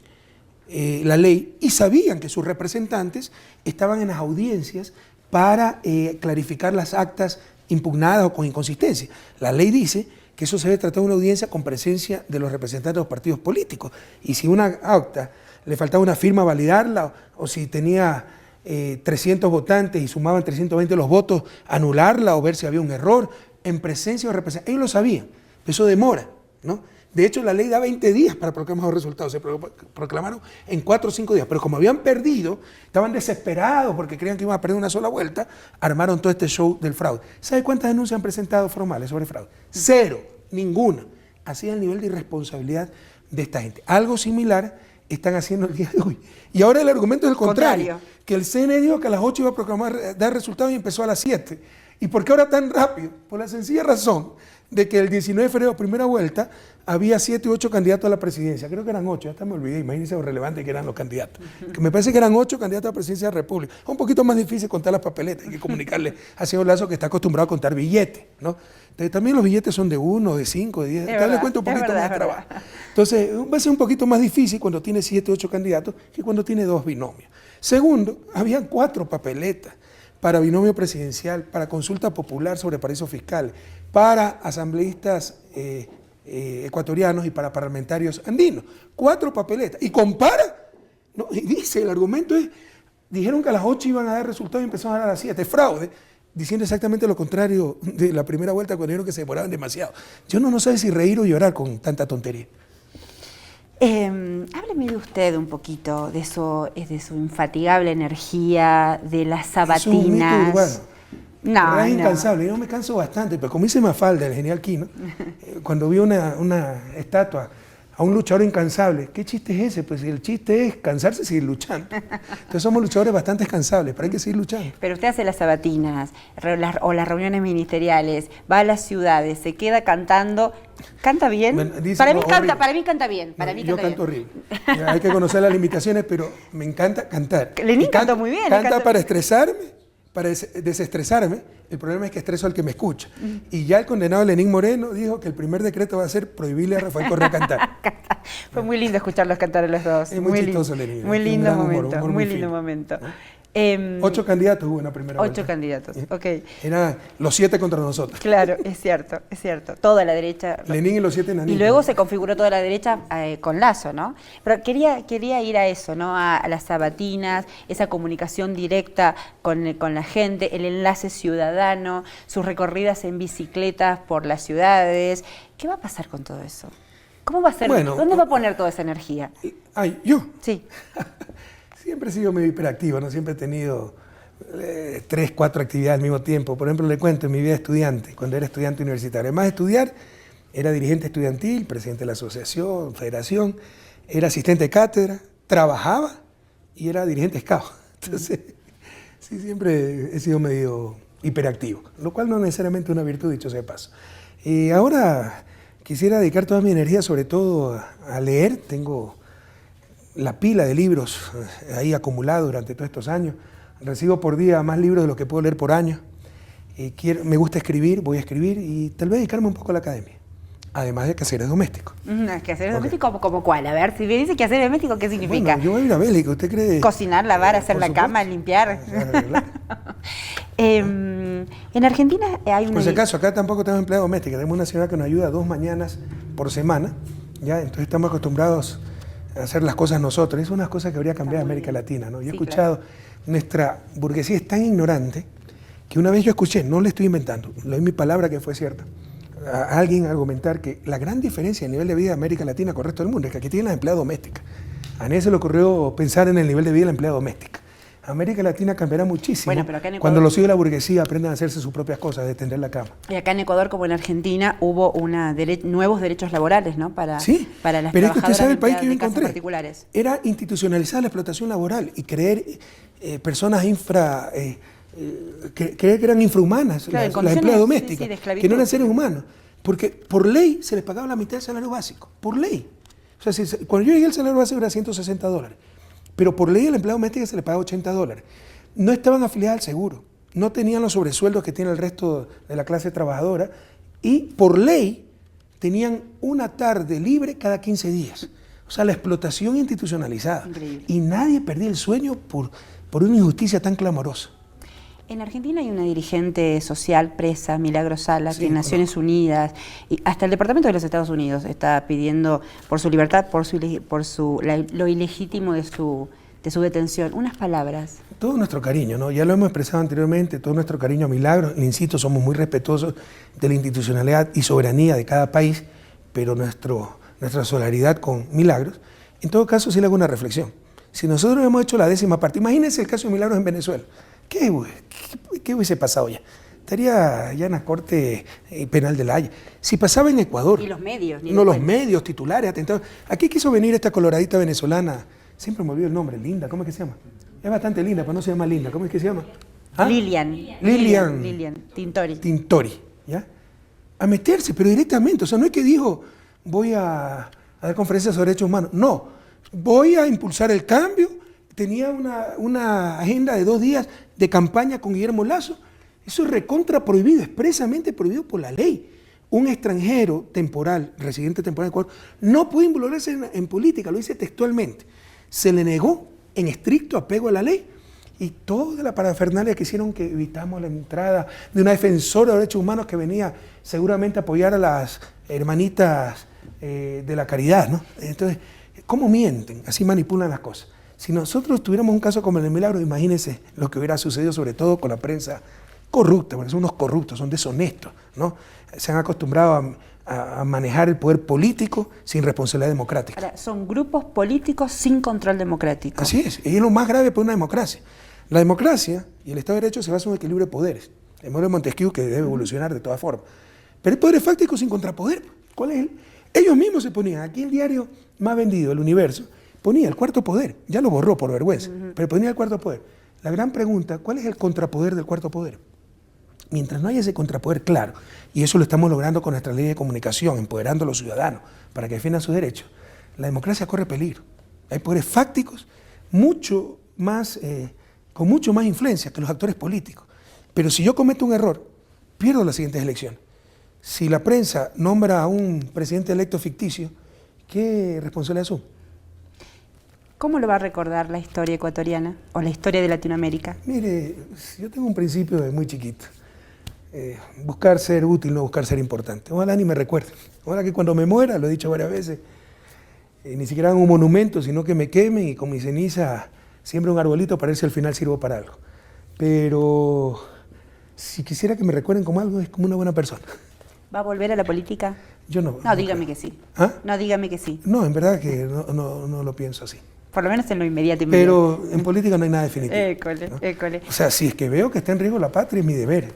la ley y sabían que sus representantes estaban en las audiencias para clarificar las actas impugnadas o con inconsistencia. La ley dice que eso se debe tratar de una audiencia con presencia de los representantes de los partidos políticos. Y si una acta le faltaba una firma a validarla, o si tenía 300 votantes y sumaban 320 los votos, anularla o ver si había un error, en presencia de los representantes. Ellos lo sabían, eso demora, ¿no? De hecho, la ley da 20 días para proclamar los resultados. Se proclamaron en 4 o 5 días. Pero como habían perdido, estaban desesperados porque creían que iban a perder una sola vuelta, armaron todo este show del fraude. ¿Sabe cuántas denuncias han presentado formales sobre fraude? 0, ninguna. Así es el nivel de irresponsabilidad de esta gente. Algo similar están haciendo el día de hoy. Y ahora el argumento es el contrario. Que el CNE dijo que a las 8 iba a proclamar, dar resultados y empezó a las 7. ¿Y por qué ahora tan rápido? Por la sencilla razón de que el 19 de febrero, primera vuelta, había 7 u 8 candidatos a la presidencia. Creo que eran 8, hasta me olvidé, imagínense lo relevante que eran los candidatos. Que me parece que eran 8 candidatos a la presidencia de la República. Es un poquito más difícil contar las papeletas, hay que comunicarle a señor Lasso que está acostumbrado a contar billetes, ¿no? Entonces, también los billetes son de 1, de 5, de 10, le cuento un poquito más de trabajo. Entonces, va a ser un poquito más difícil cuando tiene 7 u 8 candidatos que cuando tiene 2 binomios. Segundo, habían 4 papeletas para binomio presidencial, para consulta popular sobre paraísos fiscales, para asambleístas ecuatorianos y para parlamentarios andinos. 4 papeletas. Y compara, ¿no? Y dice, el argumento es, dijeron que a las 8 iban a dar resultados y empezaron a dar a las 7. Fraude, diciendo exactamente lo contrario de la primera vuelta cuando dijeron que se demoraban demasiado. Yo no sé si reír o llorar con tanta tontería. Hábleme de usted un poquito, de su infatigable energía, de las sabatinas. Es un mito urbano. No, es incansable, yo me canso bastante, pero como dice Mafalda, el genial Quino, cuando vi una estatua a un luchador incansable, ¿qué chiste es ese? Pues el chiste es cansarse y seguir luchando. Entonces somos luchadores bastante cansables, pero hay que seguir luchando. Pero usted hace las sabatinas o las reuniones ministeriales, va a las ciudades, se queda cantando. ¿Canta bien? Bueno, para mí canta bien. Yo canto horrible. Hay que conocer las limitaciones, pero me encanta cantar. Lenín canta muy bien. Canta para estresarme, para desestresarme. El problema es que estreso al que me escucha. Y ya el condenado Lenín Moreno dijo que el primer decreto va a ser prohibirle a Rafael Correa cantar. Fue muy lindo escucharlos cantar a los dos. Es muy chistoso, Lenín. Muy lindo momento, muy lindo momento. 8 candidatos hubo en la primera vuelta. 8 candidatos, ok. Eran los 7 contra nosotros. Claro, es cierto. Toda la derecha. Lenín y los 7 enanitos. Y luego se configuró toda la derecha con Lasso, ¿no? Pero quería ir a eso, ¿no? A las sabatinas, esa comunicación directa con la gente, el enlace ciudadano, sus recorridas en bicicletas por las ciudades. ¿Qué va a pasar con todo eso? ¿Cómo va a ser? Bueno, ¿Dónde va a poner toda esa energía? ¿Yo? Sí. Siempre he sido medio hiperactivo, ¿no? Siempre he tenido 3, 4 actividades al mismo tiempo. Por ejemplo, le cuento en mi vida de estudiante, cuando era estudiante universitario. Además de estudiar, era dirigente estudiantil, presidente de la asociación, federación, era asistente de cátedra, trabajaba y era dirigente scout. Entonces, sí, siempre he sido medio hiperactivo, lo cual no necesariamente es una virtud, dicho sea de paso. Ahora quisiera dedicar toda mi energía sobre todo a leer. Tengo la pila de libros ahí acumulados durante todos estos años. Recibo por día más libros de los que puedo leer por año. Me gusta escribir, voy a escribir y tal vez dedicarme un poco a la academia. Además de quehaceres domésticos. ¿Quehaceres domésticos como cuál? A ver, si me dice quehaceres domésticos, ¿qué significa? Bueno, yo voy a ir a Bélgica, ¿usted cree? Cocinar, lavar, hacer la cama, limpiar. En Argentina hay una... Por si acaso, acá tampoco tenemos empleada doméstica. Tenemos una señora que nos ayuda 2 mañanas por semana. ¿Ya? Entonces estamos acostumbrados a hacer las cosas nosotros. Es una cosa que habría cambiado en América Latina, ¿no? Yo he escuchado, nuestra burguesía es tan ignorante que una vez yo escuché, no le estoy inventando, le doy mi palabra que fue cierta, a alguien argumentar que la gran diferencia en el nivel de vida de América Latina con el resto del mundo es que aquí tienen las empleadas domésticas. A nadie se le ocurrió pensar en el nivel de vida de la empleada doméstica. América Latina cambiará muchísimo pero acá en Ecuador, cuando los hijos de la burguesía aprendan a hacerse sus propias cosas, de tender la cama. Y acá en Ecuador, como en Argentina, hubo nuevos derechos laborales, ¿no? Para las pero es que usted sabe el país que yo de casas encontré. Particulares. Era institucionalizar la explotación laboral y creer personas creer que eran infrahumanas, Claro, las empleadas domésticas, de que no eran seres humanos. Porque por ley se les pagaba la mitad del salario básico, por ley. O sea, cuando yo llegué el salario básico era $160, pero por ley a la empleada doméstica se le pagaba $80. No estaban afiliadas al seguro, no tenían los sobresueldos que tiene el resto de la clase trabajadora y por ley tenían una tarde libre cada 15 días. O sea, la explotación institucionalizada. Increíble. Y nadie perdía el sueño por una injusticia tan clamorosa. En Argentina hay una dirigente social presa, Milagros Sala, que en Naciones Unidas, y hasta el Departamento de los Estados Unidos está pidiendo por su libertad, lo ilegítimo de su detención. Unas palabras. Todo nuestro cariño, ¿no? Ya lo hemos expresado anteriormente, todo nuestro cariño a Milagros. Le insisto, somos muy respetuosos de la institucionalidad y soberanía de cada país, pero nuestra solidaridad con Milagros. En todo caso, sí le hago una reflexión. Si nosotros hemos hecho la 10ª parte, imagínense el caso de Milagros en Venezuela. ¿Qué hubiese pasado ya? Estaría ya en la Corte Penal de La Haya. Si pasaba en Ecuador... Y los medios. Los medios, titulares, atentados. Aquí quiso venir esta coloradita venezolana, siempre me olvido el nombre, Linda, ¿cómo es que se llama? Es bastante linda, pero no se llama Linda, ¿cómo es que se llama? ¿Ah? Lilian Tintori, ¿ya? A meterse, pero directamente, o sea, no es que dijo, voy a dar conferencias sobre derechos humanos, no, voy a impulsar el cambio. Tenía una agenda de 2 días de campaña con Guillermo Lasso. Eso es recontra prohibido, expresamente prohibido por la ley. Un extranjero temporal, residente temporal en Ecuador, no puede involucrarse en política, lo dice textualmente. Se le negó en estricto apego a la ley y toda la parafernalia que hicieron que evitamos la entrada de una defensora de derechos humanos que venía seguramente a apoyar a las hermanitas de la caridad, ¿no? Entonces, ¿cómo mienten? Así manipulan las cosas. Si nosotros tuviéramos un caso como el de Milagros, imagínense lo que hubiera sucedido, sobre todo con la prensa corrupta, porque son unos corruptos, son deshonestos, ¿no? Se han acostumbrado a manejar el poder político sin responsabilidad democrática. Ahora, son grupos políticos sin control democrático. Así es, y es lo más grave para una democracia. La democracia y el Estado de Derecho se basa en un equilibrio de poderes. El modelo de Montesquieu que debe evolucionar de todas formas. Pero el poder es fáctico sin contrapoder. ¿Cuál es Ellos mismos se ponían, aquí el diario más vendido del universo, ponía el cuarto poder, ya lo borró por vergüenza, pero ponía el cuarto poder. La gran pregunta, ¿cuál es el contrapoder del cuarto poder? Mientras no haya ese contrapoder claro, y eso lo estamos logrando con nuestra ley de comunicación, empoderando a los ciudadanos para que defiendan sus derechos, la democracia corre peligro. Hay poderes fácticos mucho más, con mucho más influencia que los actores políticos. Pero si yo cometo un error, pierdo las siguientes elecciones. Si la prensa nombra a un presidente electo ficticio, ¿qué responsabilidad asume? ¿Cómo lo va a recordar la historia ecuatoriana o la historia de Latinoamérica? Mire, yo tengo un principio de muy chiquito. Buscar ser útil, no buscar ser importante. Ojalá ni me recuerden. Ojalá que cuando me muera, lo he dicho varias veces, ni siquiera hagan un monumento, sino que me quemen y con mi ceniza siembre un arbolito para ver si al final sirvo para algo. Pero si quisiera que me recuerden como algo, es como una buena persona. ¿Va a volver a la política? Yo no. No, dígame que sí. ¿Ah? No, dígame que sí. No, en verdad que no lo pienso así. Por lo menos en lo inmediato. Pero en política no hay nada definitivo. École, ¿no? École. O sea, si es que veo que está en riesgo la patria, es mi deber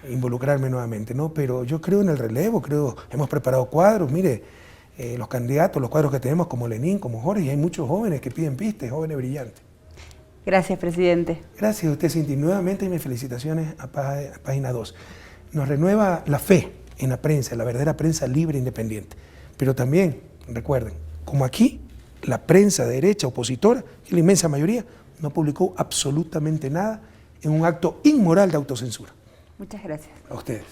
involucrarme nuevamente, ¿no? Pero yo creo en el relevo, hemos preparado cuadros, mire, los candidatos, los cuadros que tenemos como Lenín, como Jorge, y hay muchos jóvenes que piden pistas, jóvenes brillantes. Gracias, presidente. Gracias a usted, Cinti. Nuevamente mis felicitaciones a Página 2. Nos renueva la fe en la prensa, la verdadera prensa libre e independiente. Pero también, recuerden, como aquí, la prensa de derecha opositora, la inmensa mayoría, no publicó absolutamente nada en un acto inmoral de autocensura. Muchas gracias. A ustedes.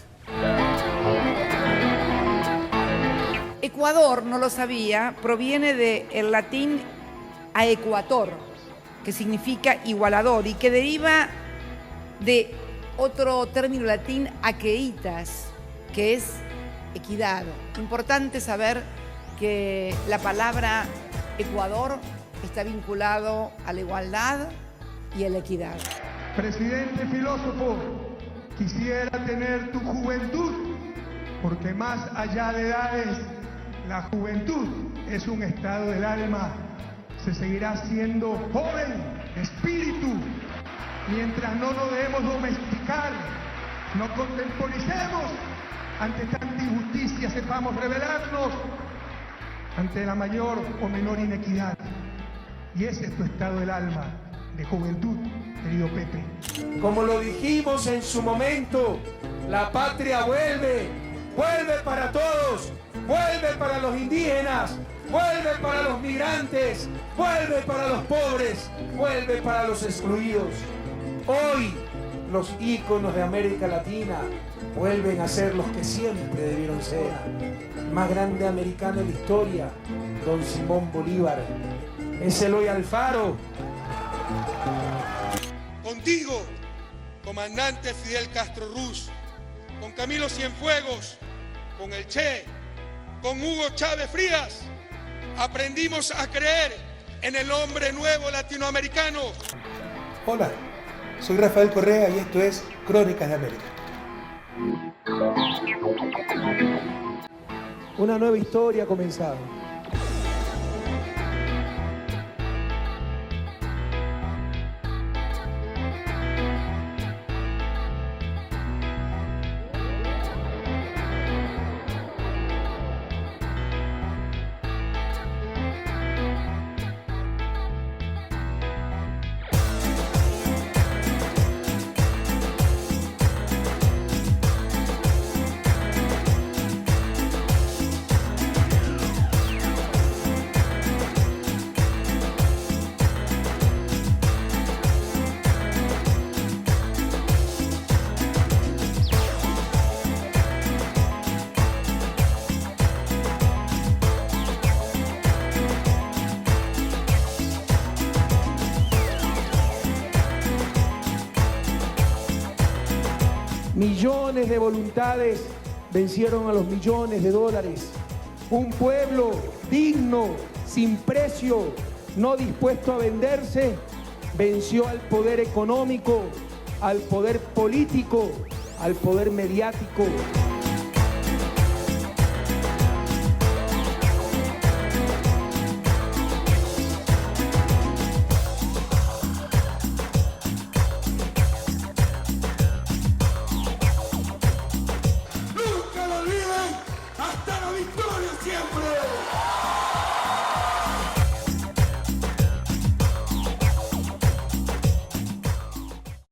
Ecuador, no lo sabía, proviene del latín aequator, que significa igualador y que deriva de otro término latín aqueitas, que es equidad. Importante saber que la palabra Ecuador está vinculado a la igualdad y a la equidad. Presidente filósofo, quisiera tener tu juventud, porque más allá de edades, la juventud es un estado del alma. Se seguirá siendo joven, espíritu, mientras no nos debemos domesticar, no contemporicemos ante tanta injusticia, sepamos rebelarnos ante la mayor o menor inequidad. Y ese es tu estado del alma, de juventud, querido Pepe. Como lo dijimos en su momento, la patria vuelve, vuelve para todos, vuelve para los indígenas, vuelve para los migrantes, vuelve para los pobres, vuelve para los excluidos. Hoy los íconos de América Latina vuelven a ser los que siempre debieron ser. El más grande americano de la historia, don Simón Bolívar. Es Eloy Alfaro. Contigo, comandante Fidel Castro Ruz, con Camilo Cienfuegos, con el Che, con Hugo Chávez Frías, aprendimos a creer en el hombre nuevo latinoamericano. Hola, soy Rafael Correa y esto es Crónicas de América. Una nueva historia ha comenzado. Millones de voluntades vencieron a los millones de dólares. Un pueblo digno, sin precio, no dispuesto a venderse, venció al poder económico, al poder político, al poder mediático. ¡Nunca lo olviden! ¡Hasta la victoria siempre!